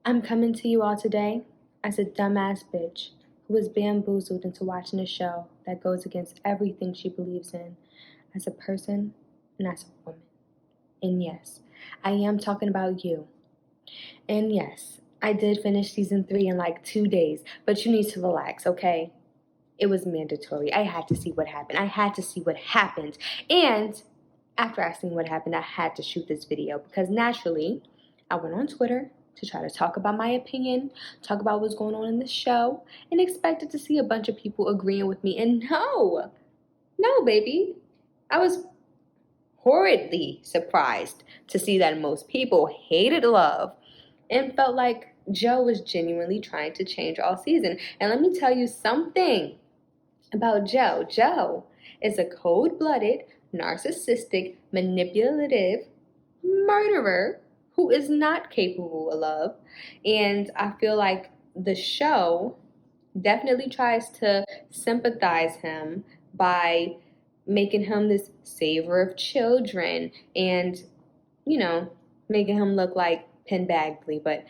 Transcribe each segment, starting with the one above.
I'm coming to you all today as a dumbass bitch who was bamboozled into watching a show that goes against everything she believes in as a person and as a woman. And yes, I am talking about you. And yes, I did finish season 3 in like 2 days, but you need to relax, okay? It was mandatory. I had to see what happened. I had to see what happened. And after I seen what happened, I had to shoot this video because naturally, I went on Twitter to try to talk about my opinion, talk about what's going on in the show, and expected to see a bunch of people agreeing with me. And no, baby. I was horridly surprised to see that most people hated Love and felt like Joe was genuinely trying to change all season. And let me tell you something about Joe. Joe is a cold-blooded, narcissistic, manipulative murderer who is not capable of love. And I feel like the show definitely tries to sympathize him by making him this savior of children and, making him look like Penn Badgley, but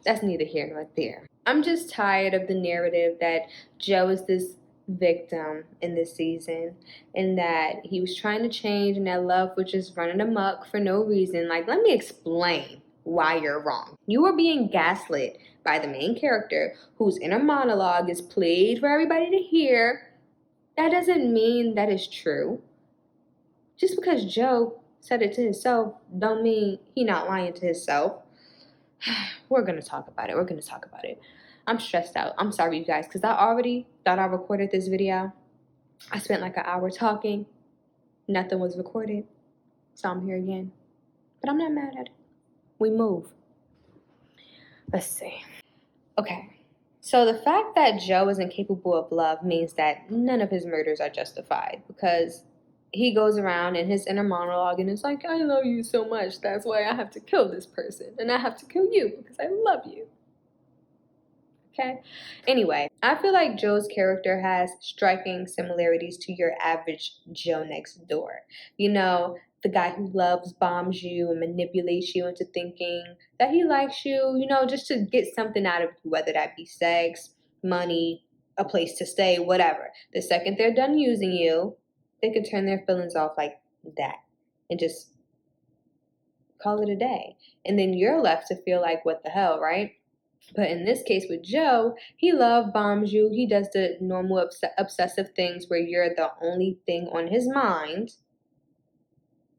that's neither here nor there. I'm just tired of the narrative that Joe is this victim in this season and that he was trying to change and that Love was just running amok for no reason. Like, let me explain why you're wrong. You are being gaslit by the main character whose inner monologue is played for everybody to hear. That doesn't mean that is true. Just because Joe said it to himself don't mean he not lying to himself. We're going to talk about it. I'm stressed out. I'm sorry, you guys, because I already thought I recorded this video. I spent like an hour talking. Nothing was recorded. So I'm here again. But I'm not mad at it. We move. Let's see. Okay. So the fact that Joe is incapable of love means that none of his murders are justified because he goes around in his inner monologue and is like, I love you so much. That's why I have to kill this person. And I have to kill you because I love you. Okay? Anyway, I feel like Joe's character has striking similarities to your average Joe next door. You know, the guy who loves, bombs you, and manipulates you into thinking that he likes you, just to get something out of you, whether that be sex, money, a place to stay, whatever. The second they're done using you, they can turn their feelings off like that and just call it a day. And then you're left to feel like, what the hell, right? But in this case with Joe, he love bombs you. He does the normal obsessive things where you're the only thing on his mind.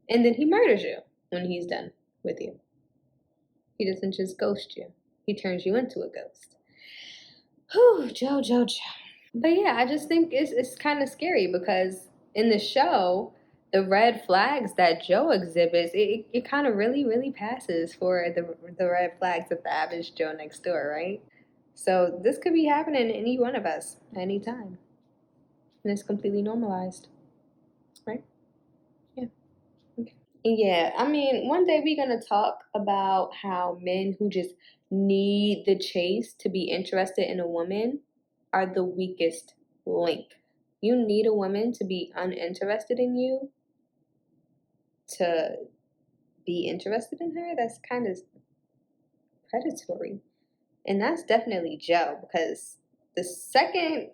And then he murders you when he's done with you. He doesn't just ghost you. He turns you into a ghost. Whew, Joe. But yeah, I just think it's kind of scary because in the show, the red flags that Joe exhibits, it kind of really, really passes for the red flags of the average Joe next door, right? So this could be happening to any one of us anytime. And it's completely normalized, right? Yeah. Okay. Yeah, I mean, one day we're going to talk about how men who just need the chase to be interested in a woman are the weakest link. You need a woman to be uninterested in you to be interested in her. That's kind of predatory. And that's definitely Joe, because the second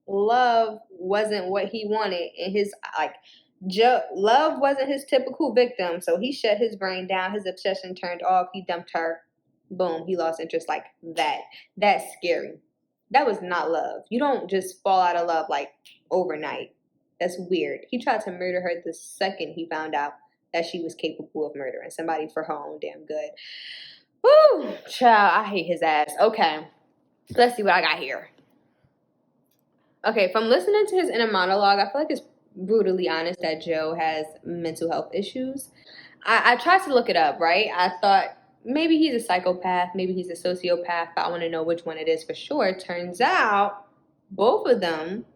Love wasn't what he wanted, and Love wasn't his typical victim, so he shut his brain down, his obsession turned off, he dumped her, boom, he lost interest like that. That's scary. That was not love. You don't just fall out of love like overnight. That's weird. He tried to murder her the second he found out that she was capable of murdering somebody for her own damn good. Woo! Child, I hate his ass. Okay, let's see what I got here. Okay, from listening to his inner monologue, I feel like it's brutally honest that Joe has mental health issues. I tried to look it up, right? I thought maybe he's a psychopath, maybe he's a sociopath, but I want to know which one it is for sure. Turns out both of them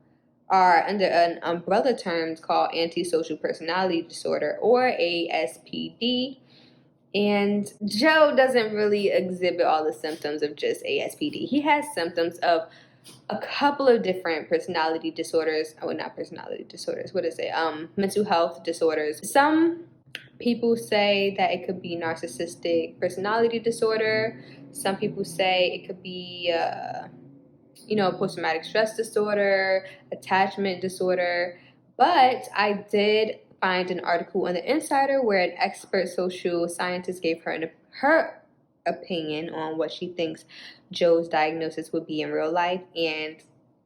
are under an umbrella term called antisocial personality disorder, or ASPD. And Joe doesn't really exhibit all the symptoms of just ASPD. He has symptoms of a couple of different personality disorders. Oh, not personality disorders. What is it? Mental health disorders. Some People say that it could be narcissistic personality disorder. Some people say it could be, post-traumatic stress disorder, attachment disorder. But I did find an article on the Insider where an expert social scientist gave her opinion on what she thinks Joe's diagnosis would be in real life, and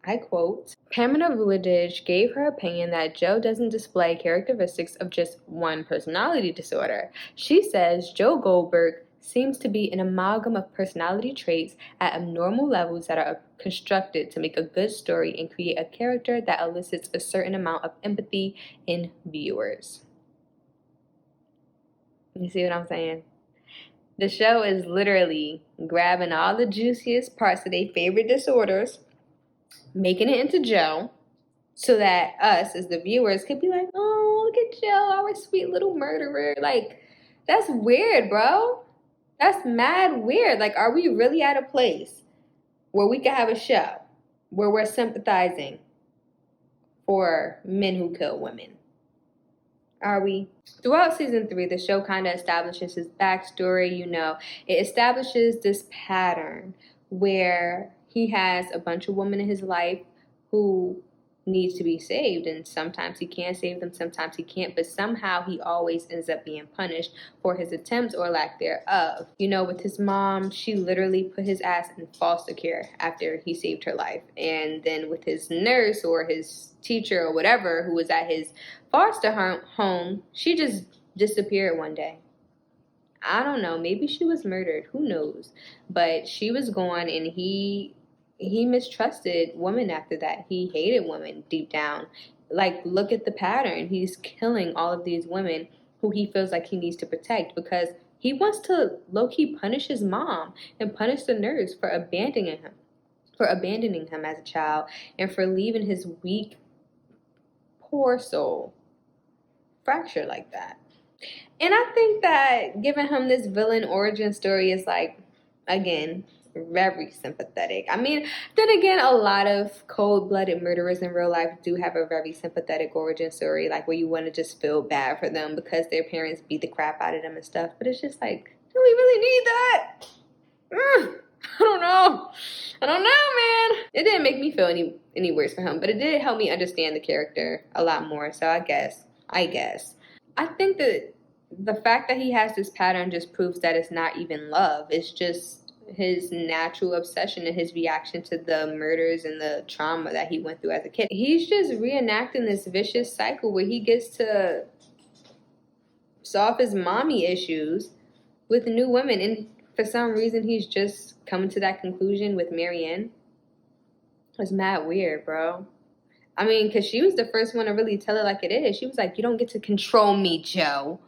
I quote, Pamela Ruidage gave her opinion that Joe doesn't display characteristics of just one personality disorder. She says Joe Goldberg seems to be an amalgam of personality traits at abnormal levels that are constructed to make a good story and create a character that elicits a certain amount of empathy in viewers. You see what I'm saying? The show is literally grabbing all the juiciest parts of their favorite disorders, making it into Joe, so that us as the viewers could be like, oh, look at Joe, our sweet little murderer. Like, that's weird, bro. That's mad weird. Like, are we really at a place where we could have a show where we're sympathizing for men who kill women? Are we? Throughout season 3, the show kind of establishes his backstory. It establishes this pattern where he has a bunch of women in his life who needs to be saved, and sometimes he can save them, sometimes he can't, but somehow he always ends up being punished for his attempts or lack thereof. With his mom, she literally put his ass in foster care after he saved her life. And then with his nurse or his teacher or whatever who was at his foster home, she just disappeared one day. I don't know, maybe she was murdered, who knows, but she was gone, and he mistrusted women after that. He hated women deep down. Like, look at the pattern. He's killing all of these women who he feels like he needs to protect because he wants to low-key punish his mom and punish the nurse for abandoning him as a child and for leaving his weak, poor soul fractured like that. And I think that giving him this villain origin story is, like, again, very sympathetic. I mean, then again, a lot of cold-blooded murderers in real life do have a very sympathetic origin story, like where you want to just feel bad for them because their parents beat the crap out of them and stuff. But it's just like, do we really need that? I don't know, man. It didn't make me feel any worse for him, but it did help me understand the character a lot more. So I guess. I think that the fact that he has this pattern just proves that it's not even love. It's just his natural obsession and his reaction to the murders and the trauma that he went through as a kid. He's just reenacting this vicious cycle where he gets to solve his mommy issues with new women, and for some reason he's just coming to that conclusion with Marianne. It's mad weird, bro. I mean, because she was the first one to really tell it like it is. She was like, you don't get to control me, Joe.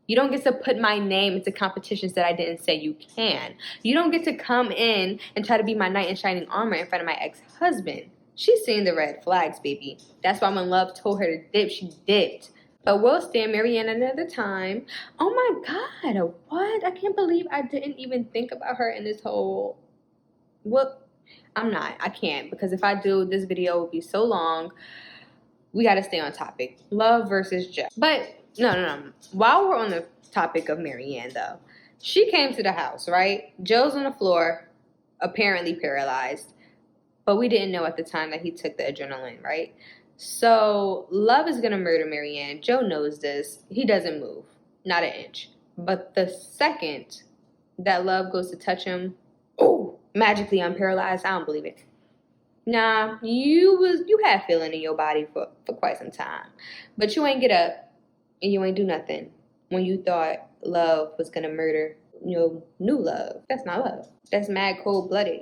You don't get to put my name into competitions that I didn't say you can. You don't get to come in and try to be my knight in shining armor in front of my ex-husband. She's seeing the red flags, baby. That's why when Love told her to dip, she dipped. But we'll stand Marianne another time. Oh my God, what? I can't believe I didn't even think about her in this whole... Well, I can't, because if I do, this video will be so long. We got to stay on topic. Love versus Joe. But... No. While we're on the topic of Marianne, though, she came to the house, right? Joe's on the floor, apparently paralyzed, but we didn't know at the time that he took the adrenaline, right? So Love is going to murder Marianne. Joe knows this. He doesn't move, not an inch. But the second that Love goes to touch him, magically I'm paralyzed. I don't believe it. Nah, you had feeling in your body for quite some time, but you ain't get up. And you ain't do nothing when you thought Love was going to murder your new love. That's not love. That's mad cold-blooded.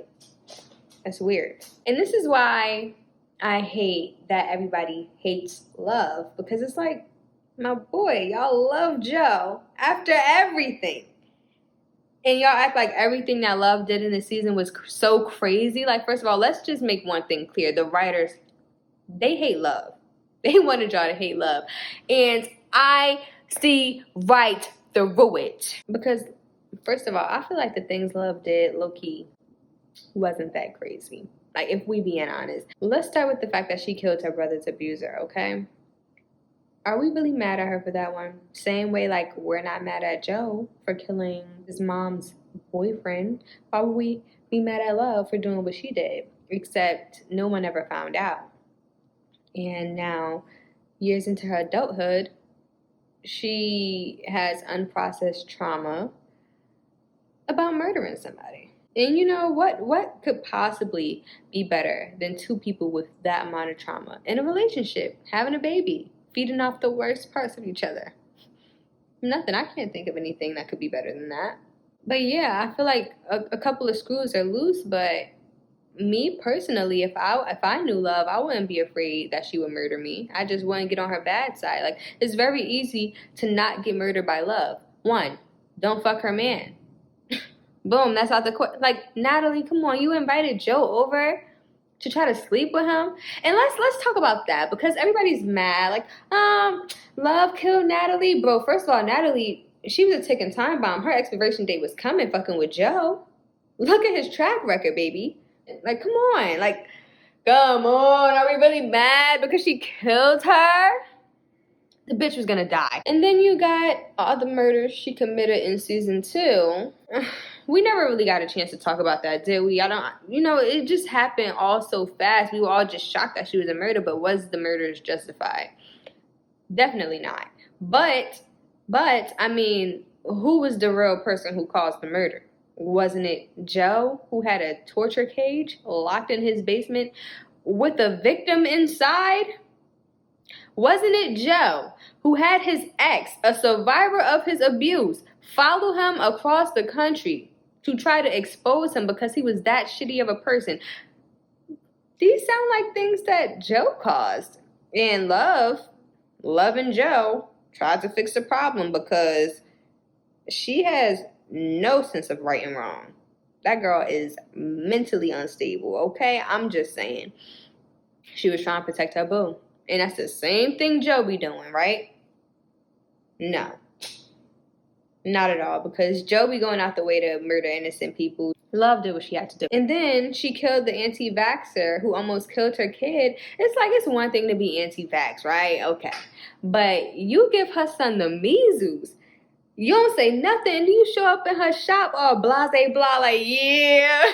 That's weird. And this is why I hate that everybody hates Love. Because it's like, my boy, y'all love Joe after everything. And y'all act like everything that Love did in the season was so crazy. Like, first of all, let's just make one thing clear. The writers, they hate Love. They wanted y'all to hate Love. And I see right through it. Because, first of all, I feel like the things Love did, low-key, wasn't that crazy. Like, if we being honest. Let's start with the fact that she killed her brother's abuser, okay? Are we really mad at her for that one? Same way like we're not mad at Joe for killing his mom's boyfriend. Why would we be mad at Love for doing what she did? Except no one ever found out. And now, years into her adulthood, she has unprocessed trauma about murdering somebody. And you know what could possibly be better than two people with that amount of trauma in a relationship, having a baby, feeding off the worst parts of each other? Nothing. I can't think of anything that could be better than that. But yeah, I feel like a couple of screws are loose, but me personally, if I knew Love, I wouldn't be afraid that she would murder me. I just wouldn't get on her bad side. Like, it's very easy to not get murdered by Love. One, don't fuck her man. Boom, that's out the court. Like, Natalie, come on, you invited Joe over to try to sleep with him. And let's talk about that, because everybody's mad. Like, Love killed Natalie. Bro, first of all, Natalie, she was a ticking time bomb. Her expiration date was coming fucking with Joe. Look at his track record, baby. Like, come on. Like, come on. Are we really mad because she killed her? The bitch was gonna die. And then you got all the murders she committed in season 2. We never really got a chance to talk about that, did we? It just happened all so fast. We were all just shocked that she was a murderer, but was the murders justified? Definitely not. But, I mean, who was the real person who caused the murder? Wasn't it Joe, who had a torture cage locked in his basement with the victim inside? Wasn't it Joe, who had his ex, a survivor of his abuse, follow him across the country to try to expose him because he was that shitty of a person? These sound like things that Joe caused. And Love and Joe tried to fix the problem because she has no sense of right and wrong. That girl is mentally unstable, okay? I'm just saying. She was trying to protect her boo. And that's the same thing Joe be doing, right? No. Not at all. Because Joe be going out the way to murder innocent people. Love did what she had to do. And then she killed the anti-vaxxer who almost killed her kid. It's like, it's one thing to be anti-vax, right? Okay. But you give her son the measles. You don't say nothing. You show up in her shop all blase blah, like, yeah,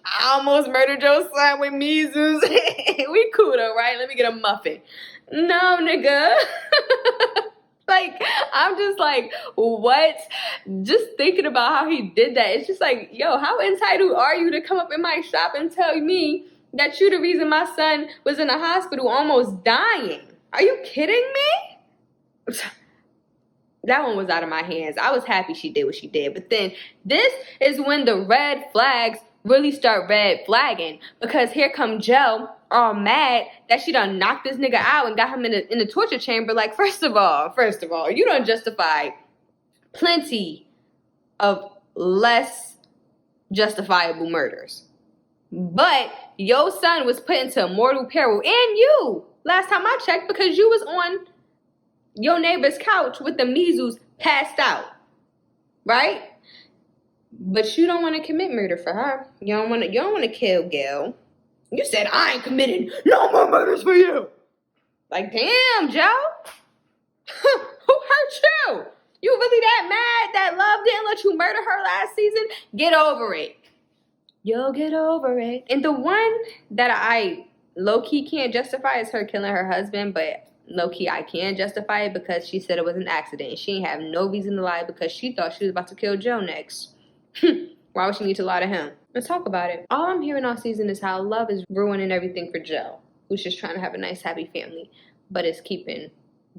I almost murdered your son with measles. We cool though, right? Let me get a muffin. No, nigga. Like, I'm just like, what? Just thinking about how he did that. It's just like, yo, how entitled are you to come up in my shop and tell me that you're the reason my son was in a hospital almost dying? Are you kidding me? That one was out of my hands. I was happy she did what she did. But then this is when the red flags really start red flagging. Because here come Joe, all mad that she done knocked this nigga out and got him in the torture chamber. Like, first of all, you done justified plenty of less justifiable murders. But your son was put into mortal peril. And you, last time I checked, because you was on your neighbor's couch with the measles, passed out, right? But you don't want to commit murder for her. You don't want to kill Gail. You said, I ain't committing no more murders for you. Like, damn, Joe. Who hurt you? You really that mad that Love didn't let you murder her last season? Get over it. You'll get over it. And the one that I low-key can't justify is her killing her husband, but low-key, I can justify it because she said it was an accident. She ain't have no reason to lie because she thought she was about to kill Joe next. Why would she need to lie to him? Let's talk about it. All I'm hearing all season is how Love is ruining everything for Joe, who's just trying to have a nice, happy family, but is keeping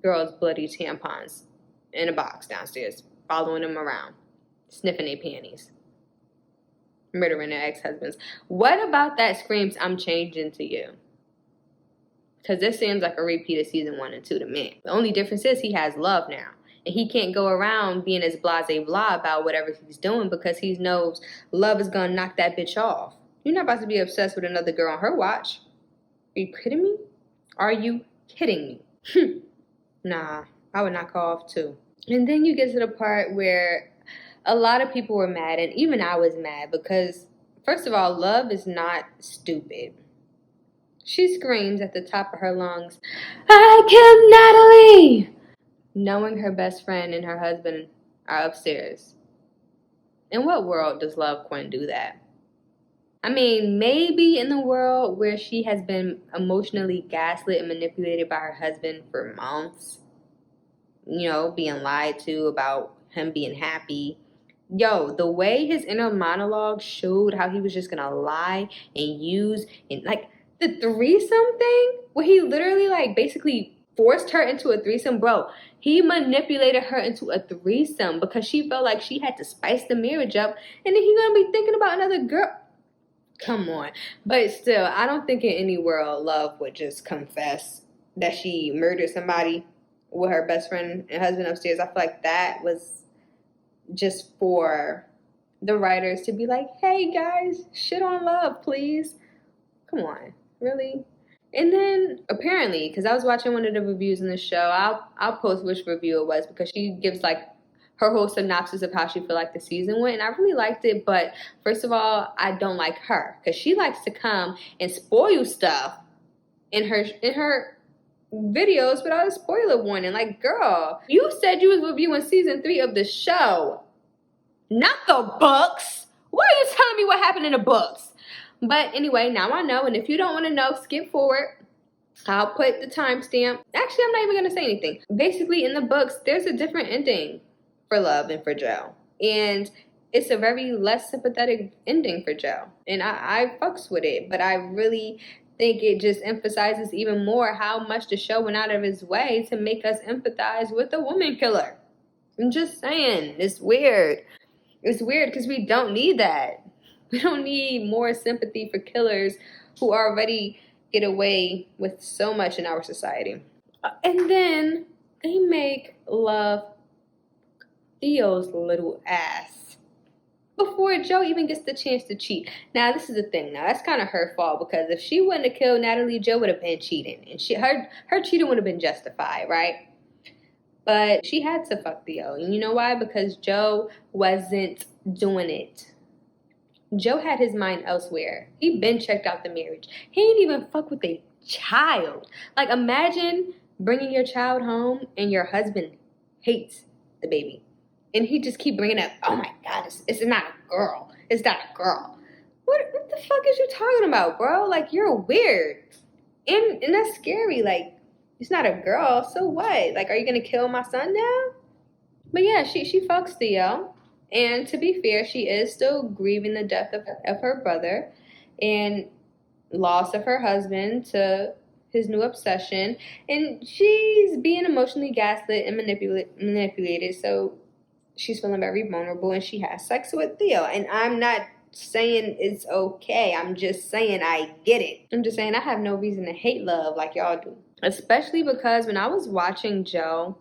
girls' bloody tampons in a box downstairs, following them around, sniffing their panties, murdering their ex-husbands. What about that screams, I'm changing to you? Because this seems like a repeat of season 1 and 2 to me. The only difference is he has Love now. And he can't go around being as blase blah about whatever he's doing because he knows Love is going to knock that bitch off. You're not about to be obsessed with another girl on her watch. Are you kidding me? Are you kidding me? Nah, I would knock her off too. And then you get to the part where a lot of people were mad, and even I was mad because, first of all, Love is not stupid. She screams at the top of her lungs, I killed Natalie! knowing her best friend and her husband are upstairs. In what world does Love Quinn do that? I mean, maybe in the world where she has been emotionally gaslit and manipulated by her husband for months, you know, being lied to about him being happy. Yo, the way his inner monologue showed how he was just gonna lie and use, and like the threesome thing where he literally like basically forced her into a threesome. Bro, he manipulated her into a threesome because she felt like she had to spice the marriage up, and then he gonna be thinking about another girl. Come on. But still, I don't think in any world Love would just confess that she murdered somebody with her best friend and husband upstairs. I feel like that was just for the writers to be like, hey guys, shit on Love, please. Come on, really? And then apparently, because I was watching one of the reviews in the show, I'll post which review it was because she gives like her whole synopsis of how she feel like the season went, and I really liked it. But first of all, I don't like her because she likes to come and spoil stuff in her videos without a spoiler warning. Like, girl, you said you was reviewing season 3 of the show, not the books. Why are you telling me what happened in the books? But anyway, now I know, and if you don't want to know, skip forward. I'll put the timestamp. Actually, I'm not even going to say anything. Basically, in the books, there's a different ending for Love and for Joe. And it's a very less sympathetic ending for Joe. And I fucks with it, but I really think it just emphasizes even more how much the show went out of its way to make us empathize with a woman killer. I'm just saying, it's weird. It's weird because we don't need that. We don't need more sympathy for killers who already get away with so much in our society. And then they make Love Theo's little ass before Joe even gets the chance to cheat. Now, this is the thing. Now, that's kind of her fault because if she wouldn't have killed Natalie, Joe would have been cheating. And her cheating would have been justified, right? But she had to fuck Theo. And you know why? Because Joe wasn't doing it. Joe had his mind elsewhere. He been checked out the marriage. He ain't even fuck with a child. Like, imagine bringing your child home and your husband hates the baby. And he just keep bringing up, oh my God, it's not a girl. It's not a girl. What the fuck is you talking about, bro? Like, you're weird. And that's scary. Like, it's not a girl, so what? Like, are you going to kill my son now? But yeah, she fucks Theo. And to be fair, she is still grieving the death of her brother and loss of her husband to his new obsession. And she's being emotionally gaslit and manipulated. So she's feeling very vulnerable and she has sex with Theo. And I'm not saying it's okay. I'm just saying I get it. I'm just saying I have no reason to hate Love like y'all do. Especially because when I was watching Joe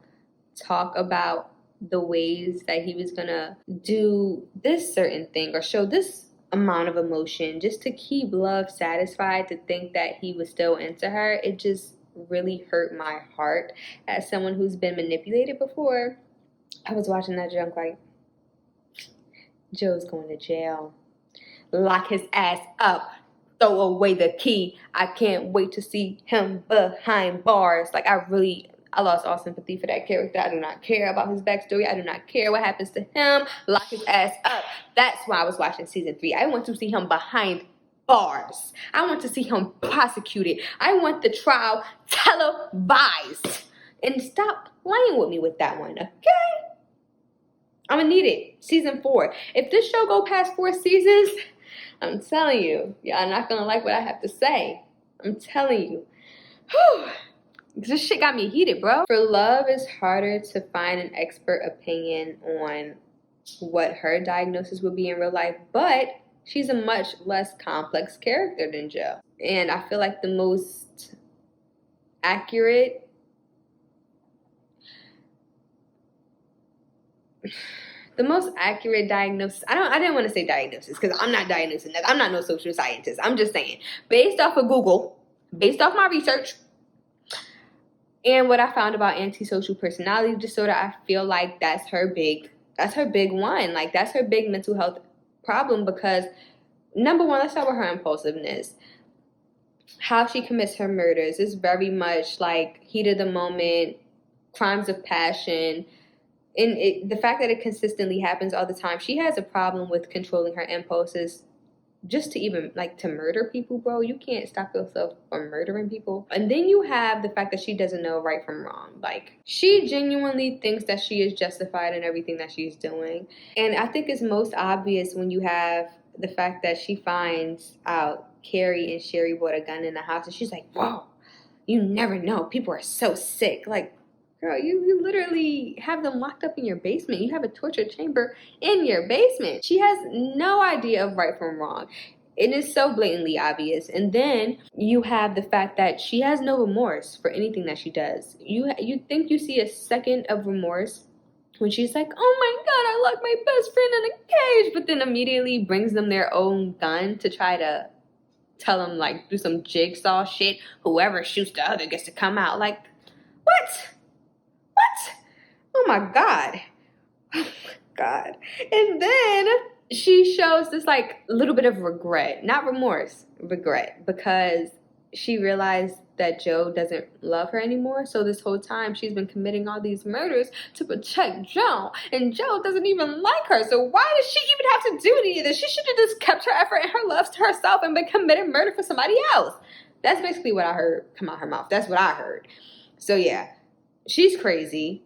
talk about the ways that he was gonna do this certain thing or show this amount of emotion just to keep Love satisfied, to think that he was still into her, it just really hurt my heart as someone who's been manipulated before. I was watching that junk like, Joe's going to jail. Lock his ass up. Throw away the key. I can't wait to see him behind bars. Like, I lost all sympathy for that character. I do not care about his backstory. I do not care what happens to him. Lock his ass up. That's why I was watching season 3. I want to see him behind bars. I want to see him prosecuted. I want the trial televised. And stop playing with me with that one, okay? I'm gonna need it. Season 4. If this show go past 4 seasons, I'm telling you, y'all not gonna like what I have to say. I'm telling you. Whew. This shit got me heated, bro. For Love, it's harder to find an expert opinion on what her diagnosis would be in real life, but she's a much less complex character than Joe. And I feel like the most accurate diagnosis, I didn't want to say diagnosis because I'm not diagnosing that. I'm not no social scientist. I'm just saying, based off of Google, based off my research, and what I found about antisocial personality disorder, I feel like that's her big one. Like, that's her big mental health problem because, number one, let's start with her impulsiveness. How she commits her murders is very much like heat of the moment, crimes of passion. And the fact that it consistently happens all the time, she has a problem with controlling her impulses just to even like to murder people, bro. You can't stop yourself from murdering people. And then you have the fact that she doesn't know right from wrong. Like, she genuinely thinks that she is justified in everything that she's doing. And I think it's most obvious when you have the fact that she finds out Carrie and Sherry bought a gun in the house, and she's like, whoa, you never know, people are so sick. Like, girl, you literally have them locked up in your basement. You have a torture chamber in your basement. She has no idea of right from wrong. It is so blatantly obvious. And then you have the fact that she has no remorse for anything that she does. You think you see a second of remorse when she's like, oh my God, I locked my best friend in a cage, but then immediately brings them their own gun to try to tell them, like, do some jigsaw shit. Whoever shoots the other gets to come out. Like, what? What? Oh my God. Oh my God. And then she shows this like little bit of regret, not remorse, regret, because she realized that Joe doesn't love her anymore. So this whole time she's been committing all these murders to protect Joe, and Joe doesn't even like her. So why does she even have to do any of this? She should have just kept her effort and her love to herself and been committing murder for somebody else. That's basically what I heard come out her mouth. That's what I heard. So yeah, she's crazy.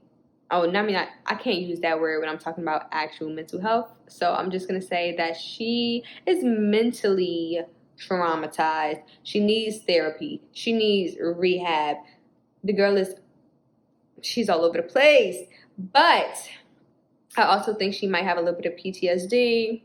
Oh, I mean, I can't use that word when I'm talking about actual mental health. So I'm just going to say that she is mentally traumatized. She needs therapy. She needs rehab. The girl she's all over the place. But I also think she might have a little bit of PTSD.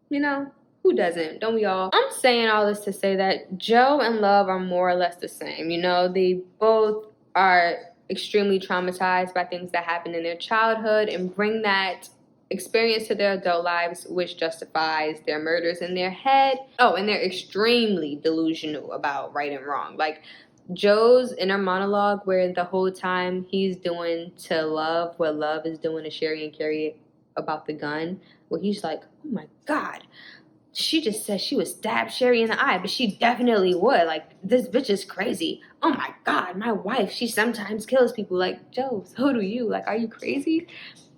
You know, who doesn't? Don't we all? I'm saying all this to say that Joe and Love are more or less the same. You know, they both are extremely traumatized by things that happened in their childhood and bring that experience to their adult lives, which justifies their murders in their head. Oh, and they're extremely delusional about right and wrong. Like, Joe's inner monologue where the whole time he's doing to Love what Love is doing to Sherry and Carrie about the gun, where he's like, oh my God, she just said she would stab Sherry in the eye, but she definitely would. Like, this bitch is crazy. Oh my God, my wife, she sometimes kills people. Like, Joe, so do you. Like, are you crazy?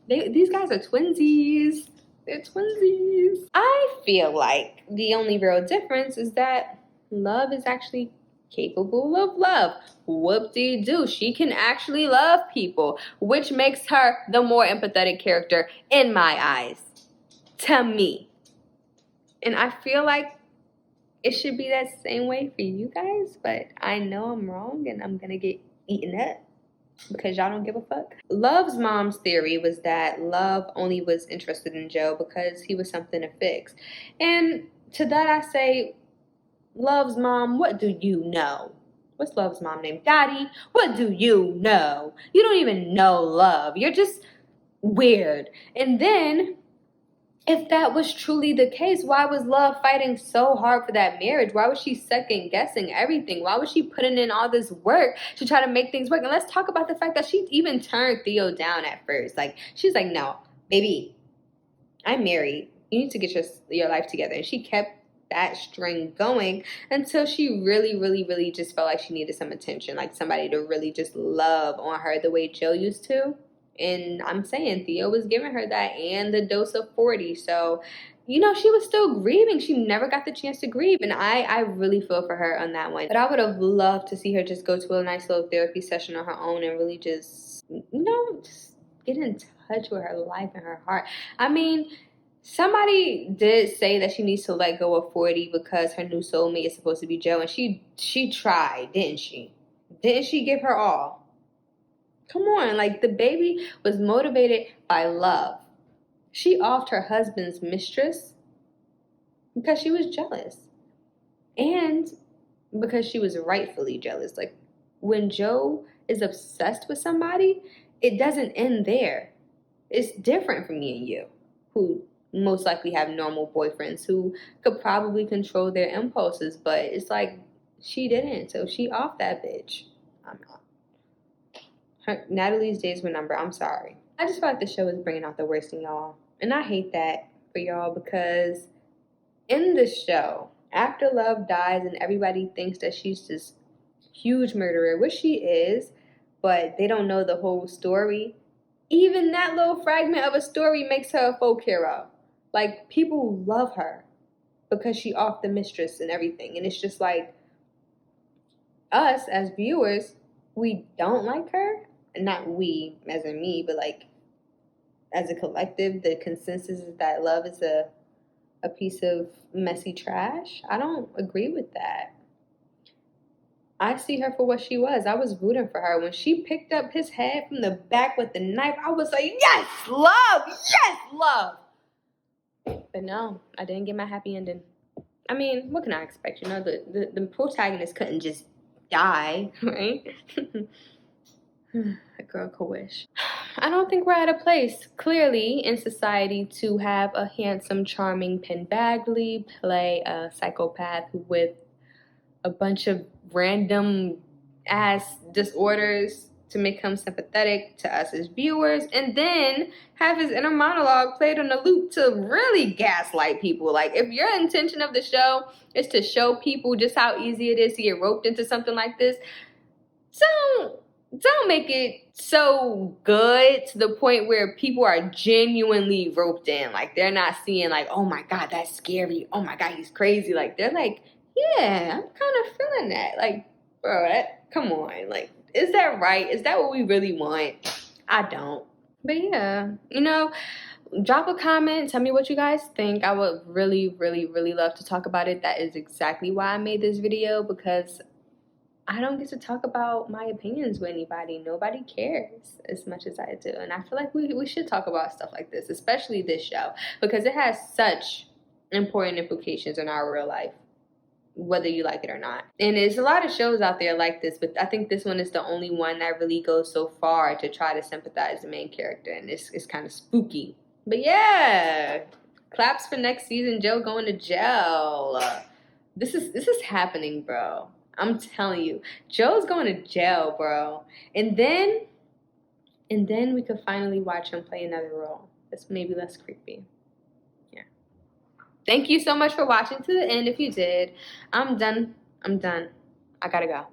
These guys are twinsies. They're twinsies. I feel like the only real difference is that Love is actually capable of love. Whoop-de-doo. She can actually love people, which makes her the more empathetic character in my eyes. To me. And I feel like it should be that same way for you guys, but I know I'm wrong and I'm gonna get eaten up because y'all don't give a fuck. Love's mom's theory was that Love only was interested in Joe because he was something to fix. And to that I say, Love's mom, what do you know? What's Love's mom name? Dottie, what do you know? You don't even know Love. You're just weird. And then, if that was truly the case, why was Love fighting so hard for that marriage? Why was she second guessing everything? Why was she putting in all this work to try to make things work? And let's talk about the fact that she even turned Theo down at first. Like, she's like, no, baby, I'm married. You need to get your life together. And she kept that string going until she really, really, really just felt like she needed some attention, like somebody to really just love on her the way Joe used to. And I'm saying Theo was giving her that and the dose of 40. So, you know, she was still grieving. She never got the chance to grieve. And I really feel for her on that one. But I would have loved to see her just go to a nice little therapy session on her own and really just, you know, just get in touch with her life and her heart. I mean, somebody did say that she needs to let go of 40 because her new soulmate is supposed to be Joe. And she tried, didn't she? Didn't she give her all? Come on, like, the baby was motivated by love. She offed her husband's mistress because she was jealous. And because she was rightfully jealous. Like, when Joe is obsessed with somebody, it doesn't end there. It's different from me and you, who most likely have normal boyfriends who could probably control their impulses. But it's like, she didn't, so she offed that bitch. I'm not. Natalie's days were numbered. I'm sorry. I just feel like the show is bringing out the worst in y'all. And I hate that for y'all because in the show, after Love dies and everybody thinks that she's this huge murderer, which she is, but they don't know the whole story. Even that little fragment of a story makes her a folk hero. Like, people love her because she off the mistress and everything. And it's just like, us as viewers, we don't like her. And not we, as in me, but like, as a collective, the consensus is that love is a piece of messy trash. I don't agree with that. I see her for what she was. I was rooting for her. When she picked up his head from the back with the knife, I was like, yes, love, yes, love. But no, I didn't get my happy ending. I mean, what can I expect? You know, the protagonist couldn't just die, right? A girl could wish. I don't think we're at a place, clearly, in society to have a handsome, charming Penn Badgley play a psychopath with a bunch of random ass disorders to make him sympathetic to us as viewers, and then have his inner monologue played on a loop to really gaslight people. Like, if your intention of the show is to show people just how easy it is to get roped into something like this, don't make it so good to the point where people are genuinely roped in. Like, they're not seeing like, oh my God, that's scary. Oh my God, he's crazy. Like, they're like, yeah, I'm kind of feeling that. Like, bro, come on. Like, is that right? Is that what we really want? I don't. But yeah, you know, drop a comment. Tell me what you guys think. I would really, really, really love to talk about it. That is exactly why I made this video, because I don't get to talk about my opinions with anybody. Nobody cares as much as I do. And I feel like we should talk about stuff like this, especially this show, because it has such important implications in our real life, whether you like it or not. And there's a lot of shows out there like this, but I think this one is the only one that really goes so far to try to sympathize the main character, and it's kind of spooky. But yeah, claps for next season, Joe going to jail. This is happening, bro. I'm telling you, Joe's going to jail, bro. And then we could finally watch him play another role that's maybe less creepy. Yeah. Thank you so much for watching to the end. If you did, I'm done. I gotta go.